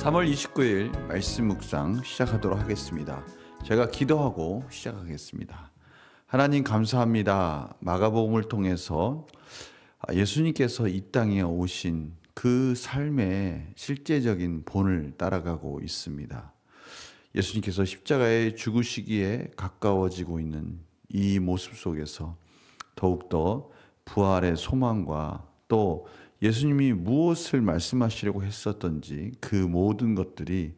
3월 29일 말씀 묵상 시작하도록 하겠습니다. 제가 기도하고 시작하겠습니다. 하나님 감사합니다. 마가복음을 통해서 예수님께서 이 땅에 오신 그 삶의 실제적인 본을 따라가고 있습니다. 예수님께서 십자가에 죽으시기에 가까워지고 있는 이 모습 속에서 더욱더 부활의 소망과 또 예수님이 무엇을 말씀하시려고 했었던지 그 모든 것들이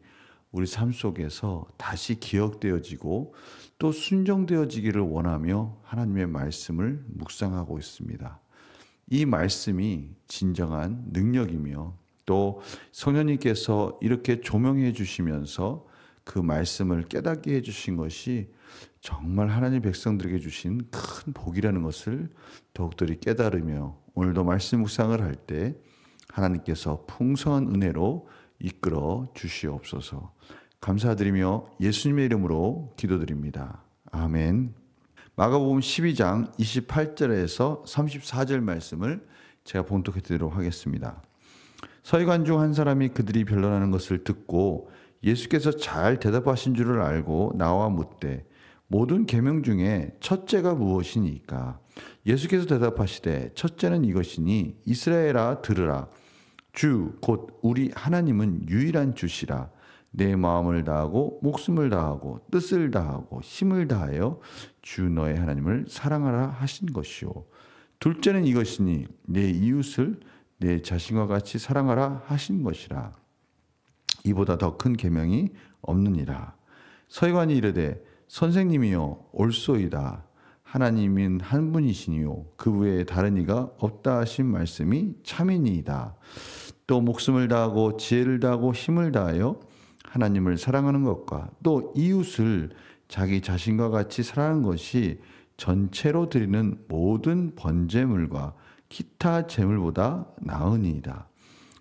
우리 삶 속에서 다시 기억되어지고 또 순종되어지기를 원하며 하나님의 말씀을 묵상하고 있습니다. 이 말씀이 진정한 능력이며 또 성령님께서 이렇게 조명해 주시면서 그 말씀을 깨닫게 해주신 것이 정말 하나님 백성들에게 주신 큰 복이라는 것을 더욱더 깨달으며 오늘도 말씀 묵상을 할 때 하나님께서 풍성한 은혜로 이끌어 주시옵소서. 감사드리며 예수님의 이름으로 기도드립니다. 아멘. 마가복음 12장 28절에서 34절 말씀을 제가 봉독해 드리도록 하겠습니다. 서기관 중 한 사람이 그들이 변론하는 것을 듣고 예수께서 잘 대답하신 줄을 알고 나와 묻되 모든 계명 중에 첫째가 무엇이니까? 예수께서 대답하시되 첫째는 이것이니 이스라엘아 들으라. 주 곧 우리 하나님은 유일한 주시라. 내 마음을 다하고 목숨을 다하고 뜻을 다하고 힘을 다하여 주 너의 하나님을 사랑하라 하신 것이요. 둘째는 이것이니 내 이웃을 내 자신과 같이 사랑하라 하신 것이라. 이보다 더 큰 계명이 없느니라. 서기관이 이르되 선생님이여 옳소이다. 하나님인 한 분이시니요 그 외에 다른 이가 없다 하신 말씀이 참이니이다. 또 목숨을 다하고 지혜를 다하고 힘을 다하여 하나님을 사랑하는 것과 또 이웃을 자기 자신과 같이 사랑하는 것이 전체로 드리는 모든 번제물과 기타 제물보다 나으니이다.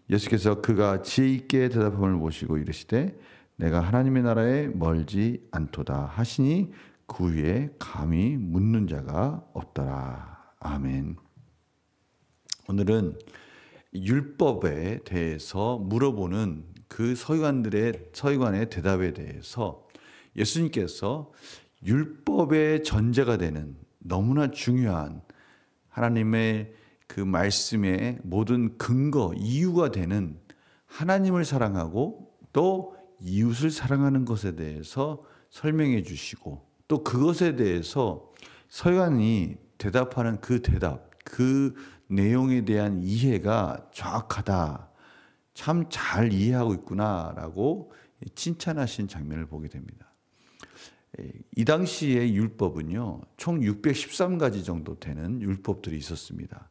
예수께서 그가 지혜 있게 대답함을 보시고 이르시되 내가 하나님의 나라에 멀지 않도다 하시니 그 위에 감히 묻는 자가 없더라. 아멘. 오늘은 율법에 대해서 물어보는 그 서기관의 대답에 대해서 예수님께서 율법의 전제가 되는 너무나 중요한 하나님의 그 말씀의 모든 근거, 이유가 되는 하나님을 사랑하고 또 이웃을 사랑하는 것에 대해서 설명해 주시고 또 그것에 대해서 서기관이 대답하는 그 대답, 그 내용에 대한 이해가 정확하다. 참 잘 이해하고 있구나라고 칭찬하신 장면을 보게 됩니다. 이 당시의 율법은요, 총 613가지 정도 되는 율법들이 있었습니다.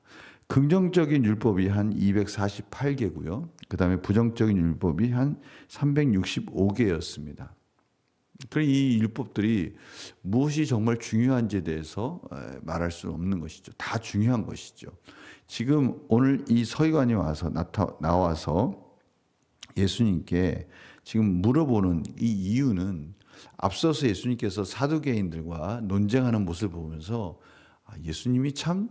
긍정적인 율법이 한 248개고요. 그 다음에 부정적인 율법이 한 365개였습니다. 이 율법들이 무엇이 정말 중요한지에 대해서 말할 수는 없는 것이죠. 다 중요한 것이죠. 지금 오늘 이 서기관이 나와서 예수님께 지금 물어보는 이 이유는 앞서서 예수님께서 사두개인들과 논쟁하는 모습을 보면서 예수님이 참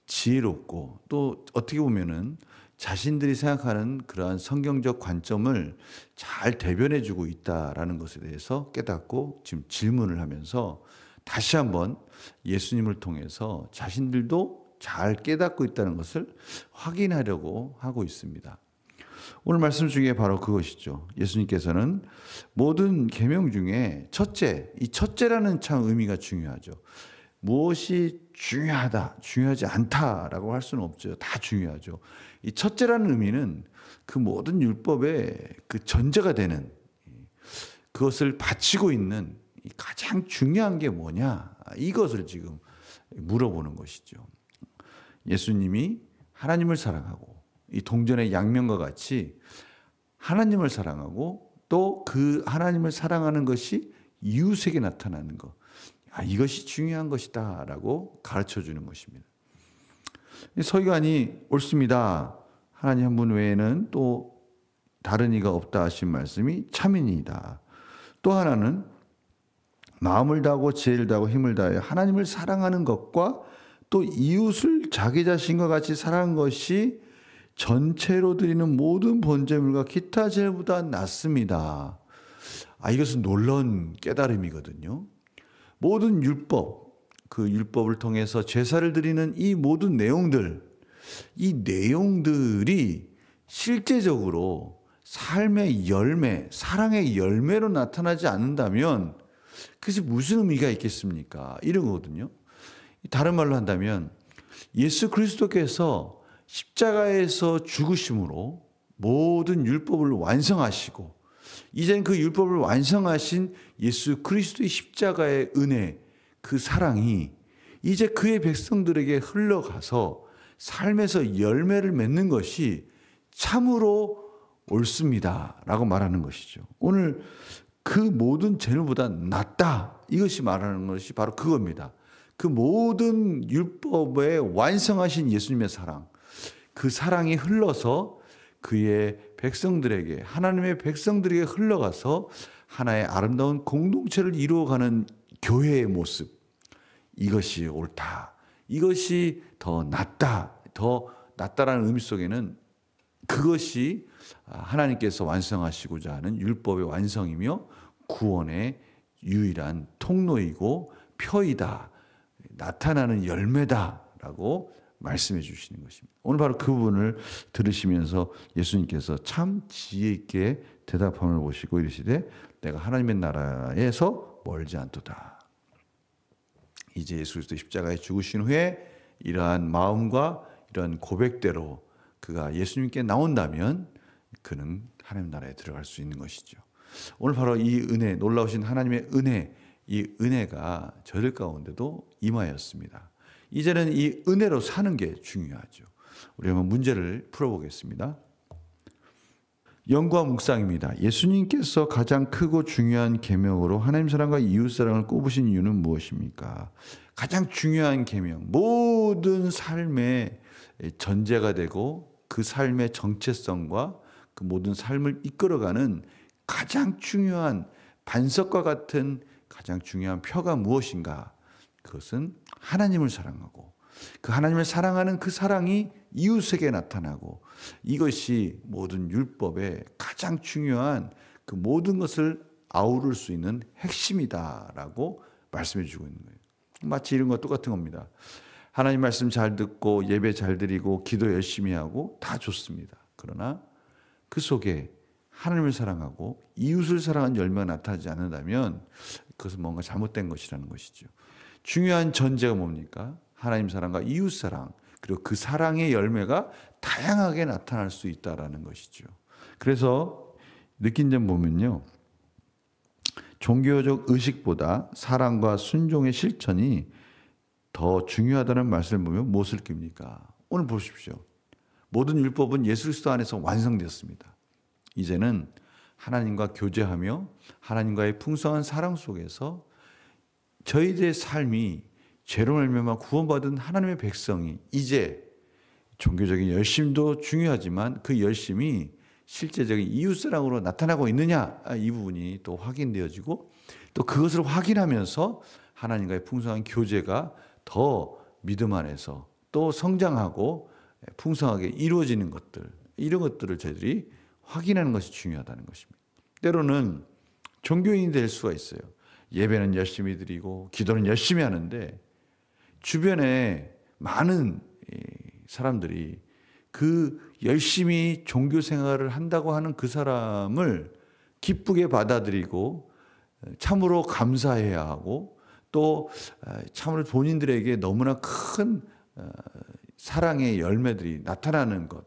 지혜롭고 또 어떻게 보면은 자신들이 생각하는 그러한 성경적 관점을 잘 대변해주고 있다라는 것에 대해서 깨닫고 지금 질문을 하면서 다시 한번 예수님을 통해서 자신들도 잘 깨닫고 있다는 것을 확인하려고 하고 있습니다. 오늘 말씀 중에 바로 그것이죠. 예수님께서는 모든 계명 중에 첫째, 이 첫째라는 참 의미가 중요하죠. 무엇이 중요하다, 중요하지 않다라고 할 수는 없죠. 다 중요하죠. 이 첫째라는 의미는 그 모든 율법의 그 전제가 되는 그것을 바치고 있는 가장 중요한 게 뭐냐, 이것을 지금 물어보는 것이죠. 예수님이 하나님을 사랑하고 이 동전의 양면과 같이 하나님을 사랑하고 또 그 하나님을 사랑하는 것이 이웃에게 나타나는 것, 이것이 중요한 것이다 라고 가르쳐 주는 것입니다. 서기관이 옳습니다. 하나님 한 분 외에는 또 다른 이가 없다 하신 말씀이 참이니이다. 또 하나는 마음을 다하고 지혜를 다하고 힘을 다하여 하나님을 사랑하는 것과 또 이웃을 자기 자신과 같이 사랑하는 것이 전체로 드리는 모든 번제물과 기타 제물보다 낫습니다. 이것은 놀라운 깨달음이거든요. 모든 율법, 그 율법을 통해서 제사를 드리는 이 모든 내용들, 이 내용들이 실제적으로 삶의 열매, 사랑의 열매로 나타나지 않는다면 그것이 무슨 의미가 있겠습니까? 이런 거거든요. 다른 말로 한다면 예수 그리스도께서 십자가에서 죽으심으로 모든 율법을 완성하시고 이젠 그 율법을 완성하신 예수 그리스도의 십자가의 은혜, 그 사랑이 이제 그의 백성들에게 흘러가서 삶에서 열매를 맺는 것이 참으로 옳습니다 라고 말하는 것이죠. 오늘 그 모든 제물보다 낫다, 이것이 말하는 것이 바로 그겁니다. 그 모든 율법에 완성하신 예수님의 사랑, 그 사랑이 흘러서 그의 백성들에게, 하나님의 백성들에게 흘러가서 하나의 아름다운 공동체를 이루어가는 교회의 모습, 이것이 옳다, 이것이 더 낫다라는 의미 속에는 그것이 하나님께서 완성하시고자 하는 율법의 완성이며 구원의 유일한 통로이고 표이다, 나타나는 열매다라고 말씀해 주시는 것입니다. 오늘 바로 그 부분을 들으시면서 예수님께서 참 지혜 있게 대답함을 보시고 이르시되 내가 하나님의 나라에서 멀지 않도다. 이제 예수 그리스도 십자가에 죽으신 후에 이러한 마음과 이러한 고백대로 그가 예수님께 나온다면 그는 하나님 나라에 들어갈 수 있는 것이죠. 오늘 바로 이 은혜, 놀라우신 하나님의 은혜, 이 은혜가 저들 가운데도 임하였습니다. 이제는 이 은혜로 사는 게 중요하죠. 우리 한번 문제를 풀어보겠습니다. 연구와 묵상입니다. 예수님께서 가장 크고 중요한 계명으로 하나님 사랑과 이웃 사랑을 꼽으신 이유는 무엇입니까? 가장 중요한 계명, 모든 삶의 전제가 되고 그 삶의 정체성과 그 모든 삶을 이끌어가는 가장 중요한 반석과 같은 가장 중요한 표가 무엇인가? 그것은 하나님을 사랑하고 그 하나님을 사랑하는 그 사랑이 이웃에게 나타나고 이것이 모든 율법의 가장 중요한 그 모든 것을 아우를 수 있는 핵심이다라고 말씀해 주고 있는 거예요. 마치 이런 것 똑같은 겁니다. 하나님 말씀 잘 듣고 예배 잘 드리고 기도 열심히 하고 다 좋습니다. 그러나 그 속에 하나님을 사랑하고 이웃을 사랑하는 열매가 나타나지 않는다면 그것은 뭔가 잘못된 것이라는 것이죠. 중요한 전제가 뭡니까? 하나님 사랑과 이웃 사랑, 그리고 그 사랑의 열매가 다양하게 나타날 수 있다는 것이죠. 그래서 느낀 점 보면요, 종교적 의식보다 사랑과 순종의 실천이 더 중요하다는 말씀을 보면 무엇을 낍니까? 오늘 보십시오. 모든 율법은 예수 그리스도 안에서 완성되었습니다. 이제는 하나님과 교제하며 하나님과의 풍성한 사랑 속에서 저희들의 삶이 죄로 말미암아 구원받은 하나님의 백성이 이제 종교적인 열심도 중요하지만 그 열심이 실제적인 이웃사랑으로 나타나고 있느냐, 이 부분이 또 확인되어지고 또 그것을 확인하면서 하나님과의 풍성한 교제가 더 믿음 안에서 또 성장하고 풍성하게 이루어지는 것들, 이런 것들을 저희들이 확인하는 것이 중요하다는 것입니다. 때로는 종교인이 될 수가 있어요. 예배는 열심히 드리고 기도는 열심히 하는데 주변에 많은 사람들이 그 열심히 종교 생활을 한다고 하는 그 사람을 기쁘게 받아들이고 참으로 감사해야 하고 또 참으로 본인들에게 너무나 큰 사랑의 열매들이 나타나는 것,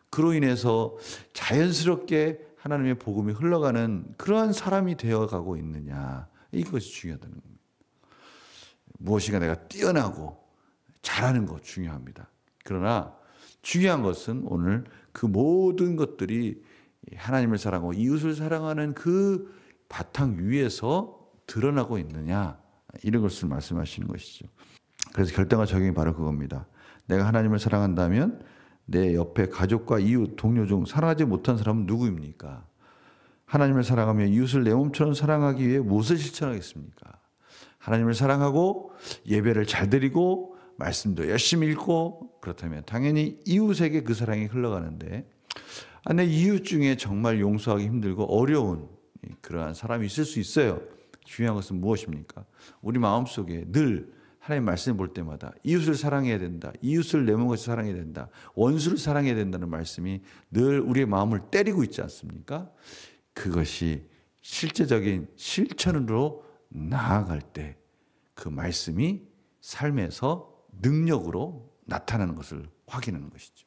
그로 인해서 자연스럽게 하나님의 복음이 흘러가는 그러한 사람이 되어가고 있느냐, 이것이 중요하다는 겁니다. 무엇인가 내가 뛰어나고 잘하는 것 중요합니다. 그러나 중요한 것은 오늘 그 모든 것들이 하나님을 사랑하고 이웃을 사랑하는 그 바탕 위에서 드러나고 있느냐, 이런 것을 말씀하시는 것이죠. 그래서 결단과 적용이 바로 그겁니다. 내가 하나님을 사랑한다면 내 옆에 가족과 이웃, 동료 중 사랑하지 못한 사람은 누구입니까? 하나님을 사랑하며 이웃을 내 몸처럼 사랑하기 위해 무엇을 실천하겠습니까? 하나님을 사랑하고 예배를 잘 드리고 말씀도 열심히 읽고 그렇다면 당연히 이웃에게 그 사랑이 흘러가는데 내 이웃 중에 정말 용서하기 힘들고 어려운 그러한 사람이 있을 수 있어요. 중요한 것은 무엇입니까? 우리 마음속에 늘 하나님 말씀을 볼 때마다 이웃을 사랑해야 된다. 이웃을 내 몸같이 사랑해야 된다. 원수를 사랑해야 된다는 말씀이 늘 우리의 마음을 때리고 있지 않습니까? 그것이 실제적인 실천으로 나아갈 때 그 말씀이 삶에서 능력으로 나타나는 것을 확인하는 것이죠.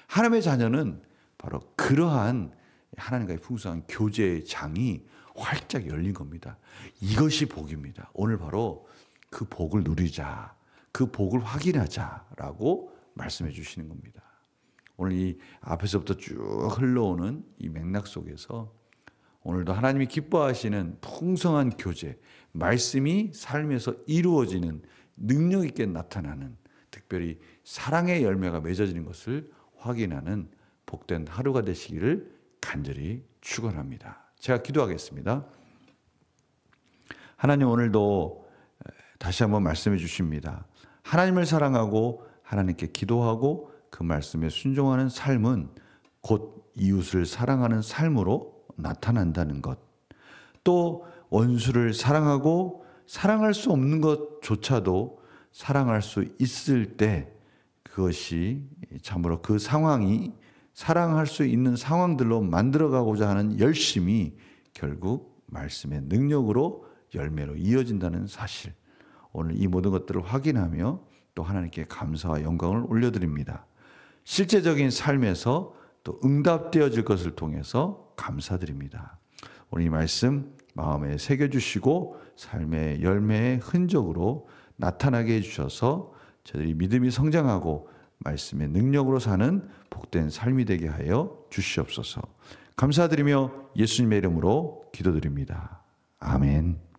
하나님의 자녀는 바로 그러한 하나님과의 풍성한 교제의 장이 활짝 열린 겁니다. 이것이 복입니다. 오늘 바로 그 복을 누리자, 그 복을 확인하자라고 말씀해 주시는 겁니다. 오늘 이 앞에서부터 쭉 흘러오는 이 맥락 속에서 오늘도 하나님이 기뻐하시는 풍성한 교제, 말씀이 삶에서 이루어지는 능력 있게 나타나는 특별히 사랑의 열매가 맺어지는 것을 확인하는 복된 하루가 되시기를 간절히 축원합니다. 제가 기도하겠습니다. 하나님 오늘도 다시 한번 말씀해 주십니다. 하나님을 사랑하고 하나님께 기도하고 그 말씀에 순종하는 삶은 곧 이웃을 사랑하는 삶으로 나타난다는 것. 또 원수를 사랑하고 사랑할 수 없는 것조차도 사랑할 수 있을 때 그것이 참으로 그 상황이 사랑할 수 있는 상황들로 만들어가고자 하는 열심이 결국 말씀의 능력으로 열매로 이어진다는 사실. 오늘 이 모든 것들을 확인하며 또 하나님께 감사와 영광을 올려드립니다. 실제적인 삶에서 또 응답되어질 것을 통해서 감사드립니다. 오늘 이 말씀 마음에 새겨주시고 삶의 열매의 흔적으로 나타나게 해주셔서 저희들이 믿음이 성장하고 말씀의 능력으로 사는 복된 삶이 되게 하여 주시옵소서. 감사드리며 예수님의 이름으로 기도드립니다. 아멘.